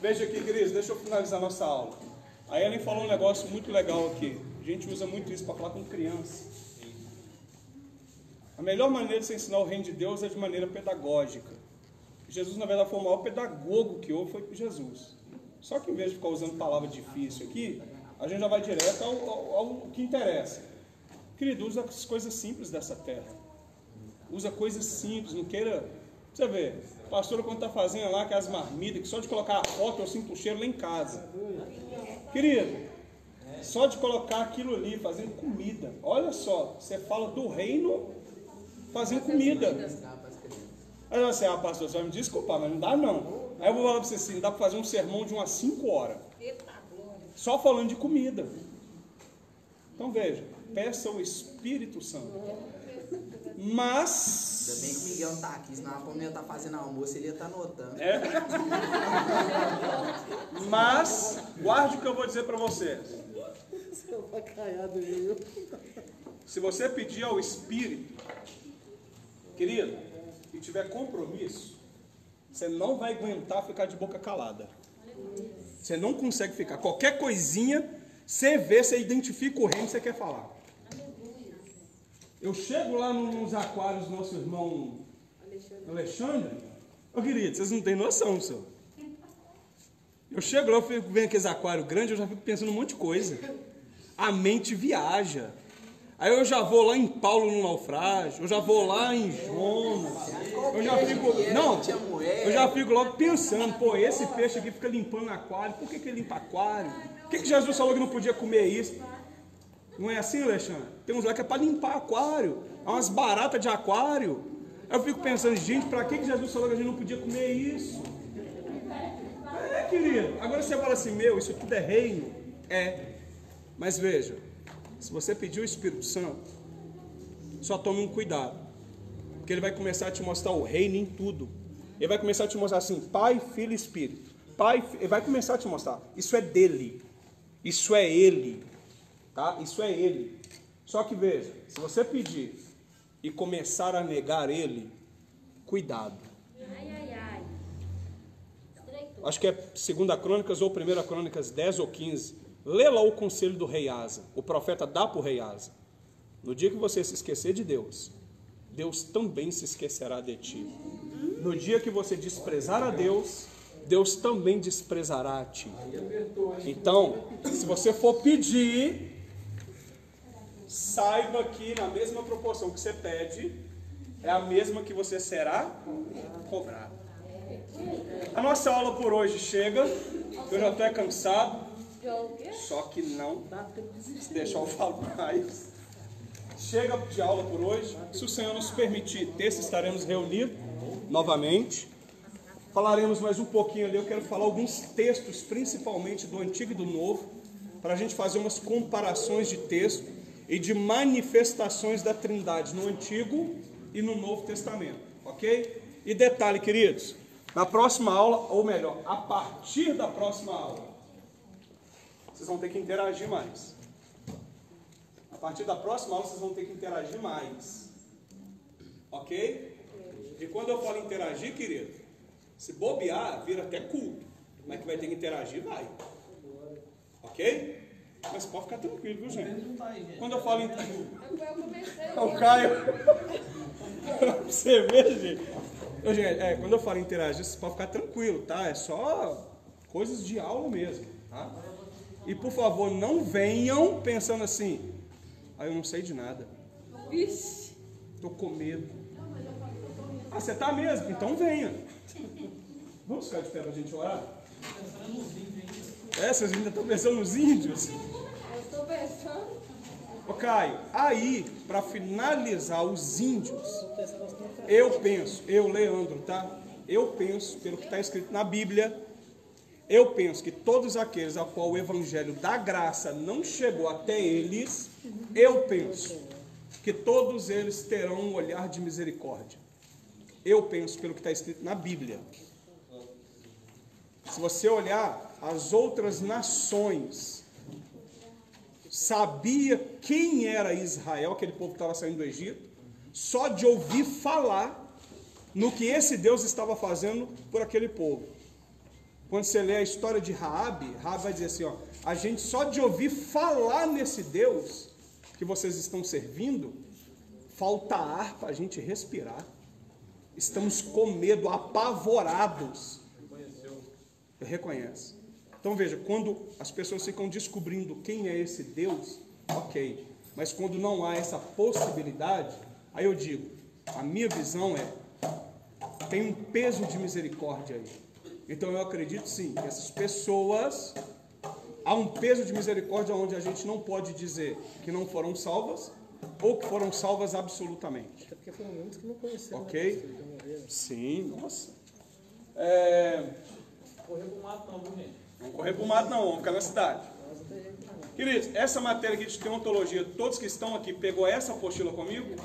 Veja aqui, queridos, deixa eu finalizar nossa aula. A Ellen falou um negócio muito legal aqui. A gente usa muito isso para falar com criança. A melhor maneira de você ensinar o reino de Deus é de maneira pedagógica. Jesus, na verdade, foi o maior pedagogo que houve, foi Jesus. Só que em vez de ficar usando palavra difícil aqui, a gente já vai direto ao que interessa. Querido, usa as coisas simples dessa terra. Usa coisas simples, não queira... Você vê, a pastora quando está fazendo lá aquelas marmitas, que só de colocar a foto eu sinto o cheiro lá em casa. Querido, só de colocar aquilo ali, fazendo comida. Olha só, você fala do reino fazendo comida. Aí você, pastor, você vai me desculpar, mas não dá não. Aí eu vou falar para você assim, dá para fazer um sermão de umas 5 horas. Só falando de comida. Então veja, peça o Espírito Santo. Mas... Ainda bem que o Miguel não está aqui, senão quando ele ia estar fazendo almoço, ele ia estar anotando. É. Mas, guarde o que eu vou dizer para vocês. Se você pedir ao Espírito, querido, e tiver compromisso, você não vai aguentar ficar de boca calada. Você não consegue ficar. Qualquer coisinha, você vê, você identifica o reino que você quer falar. Eu chego lá nos aquários do nosso irmão Alexandre. Ô querido, vocês não têm noção, senhor. Eu chego lá, eu fico vendo aqueles aquários grandes, eu já fico pensando um monte de coisa. A mente viaja. Aí eu já vou lá em Paulo no naufrágio, eu já vou lá em Jonas. Eu já fico, não, eu já fico logo pensando, pô, esse peixe aqui fica limpando aquário, por que ele limpa aquário? Por que Jesus falou que não podia comer isso? Não é assim, Alexandre? Tem uns lá que é para limpar aquário, há umas baratas de aquário. Eu fico pensando, gente, para que Jesus falou que a gente não podia comer isso? querido. Agora você fala assim, meu, isso tudo é reino? É. Mas veja, se você pedir o Espírito Santo, só tome um cuidado. Porque ele vai começar a te mostrar o reino em tudo. Ele vai começar a te mostrar assim, Pai, Filho e Espírito. Ele vai começar a te mostrar. Isso é dele. Isso é ele. Tá? Isso é ele. Só que veja, se você pedir e começar a negar ele, cuidado. Acho que é 2 Crônicas ou 1 Crônicas 10 ou 15. Lê lá o conselho do rei Asa. O profeta dá para o rei Asa. No dia que você se esquecer de Deus, Deus também se esquecerá de ti. No dia que você desprezar a Deus, Deus também desprezará a ti. Então, se você for pedir, saiba que na mesma proporção que você pede, é a mesma que você será cobrado. A nossa aula por hoje chega. Eu já estou cansado. Só que não deixa eu falar mais. Chega de aula por hoje. Se o Senhor nos permitir, terça estaremos reunidos novamente. Falaremos mais um pouquinho ali. Eu quero falar alguns textos, principalmente do Antigo e do Novo, para a gente fazer umas comparações de texto e de manifestações da Trindade no Antigo e no Novo Testamento, ok? E detalhe, queridos, na próxima aula, ou melhor, a partir da próxima aula, vocês vão ter que interagir mais. A partir da próxima aula, vocês vão ter que interagir mais, ok? E quando eu falo interagir, querido, se bobear, vira até culto, mas que vai ter que interagir, vai, ok? Mas pode ficar tranquilo, viu, gente? Quando eu falo interagir, o Caio, você vê, gente? Gente, quando eu falo interagir, você pode ficar tranquilo, tá? É só coisas de aula mesmo, tá? E por favor, não venham pensando assim, eu não sei de nada. Tô com medo. Você tá mesmo? Então venha. Vamos ficar de pé pra gente orar? Vocês ainda estão pensando nos índios? Eu estou pensando. Ô Caio, aí, para finalizar os índios, eu penso, Leandro, tá? Eu penso, pelo que está escrito na Bíblia, eu penso que todos aqueles a qual o evangelho da graça não chegou até eles, eu penso que todos eles terão um olhar de misericórdia. Eu penso pelo que está escrito na Bíblia. Se você olhar, as outras nações sabia quem era Israel, aquele povo que estava saindo do Egito, só de ouvir falar no que esse Deus estava fazendo por aquele povo. Quando você lê a história de Raabe vai dizer assim, a gente só de ouvir falar nesse Deus que vocês estão servindo, falta ar para a gente respirar. Estamos com medo, apavorados. Reconhece. Então veja, quando as pessoas ficam descobrindo quem é esse Deus, ok. Mas quando não há essa possibilidade, aí eu digo, a minha visão tem um peso de misericórdia aí. Então eu acredito sim, que essas pessoas, há um peso de misericórdia onde a gente não pode dizer que não foram salvas, ou que foram salvas absolutamente. Até porque foram muitos que não conheceram. Ok? Sim, nossa. Correr pro mato não, viu, gente? Não correr pro mato não, vamos ficar na cidade. Queridos, essa matéria aqui de teontologia, todos que estão aqui, pegou essa apostila comigo?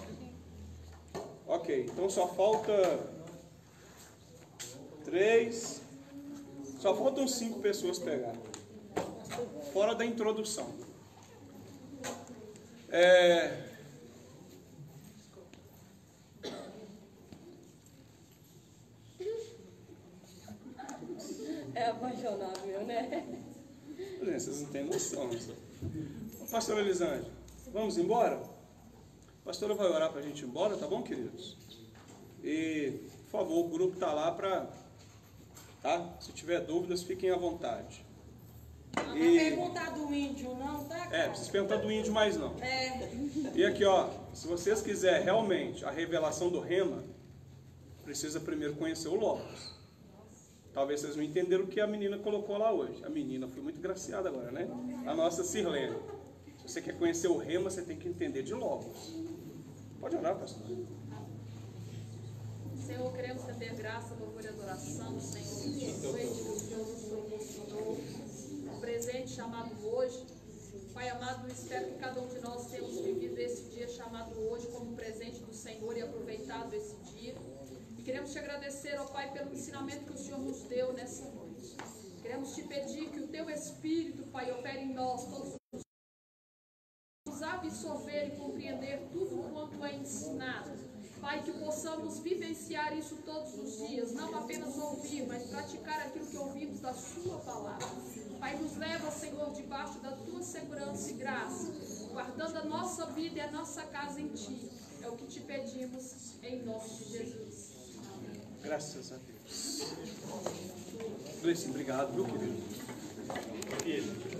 Ok, então só falta 3, só faltam 5 pessoas pegar. Fora da introdução. É apaixonável, né? Vocês não têm noção. Pastora Elisângela, vamos embora? A pastora vai orar para a gente ir embora, tá bom, queridos? E, por favor, o grupo está lá para... Tá? Se tiver dúvidas, fiquem à vontade. Não vai perguntar do índio, não, tá? Precisa perguntar do índio mais não. E aqui, se vocês quiserem realmente a revelação do Rema, precisa primeiro conhecer o Logos. Talvez vocês não entenderam o que a menina colocou lá hoje. A menina foi muito graciada agora, né? A nossa Sirlene. Se você quer conhecer o Rema, você tem que entender de Logos. Pode orar, pastor. Senhor, queremos render graça, louvor e adoração, Senhor, noite que o Senhor nos proporcionou, um presente chamado hoje. Pai amado, espero que cada um de nós tenhamos vivido esse dia chamado hoje como presente do Senhor e aproveitado esse dia. E queremos te agradecer, ó Pai, pelo ensinamento que o Senhor nos deu nessa noite. Queremos te pedir que o teu Espírito, Pai, opere em nós todos os nos absorver e compreender tudo quanto é ensinado. Pai, que possamos vivenciar isso todos os dias, não apenas ouvir, mas praticar aquilo que ouvimos da sua palavra. Pai, nos leva, Senhor, debaixo da tua segurança e graça, guardando a nossa vida e a nossa casa em ti. É o que te pedimos, em nome de Jesus. Graças a Deus. Gleice, obrigado, meu querido. Filho.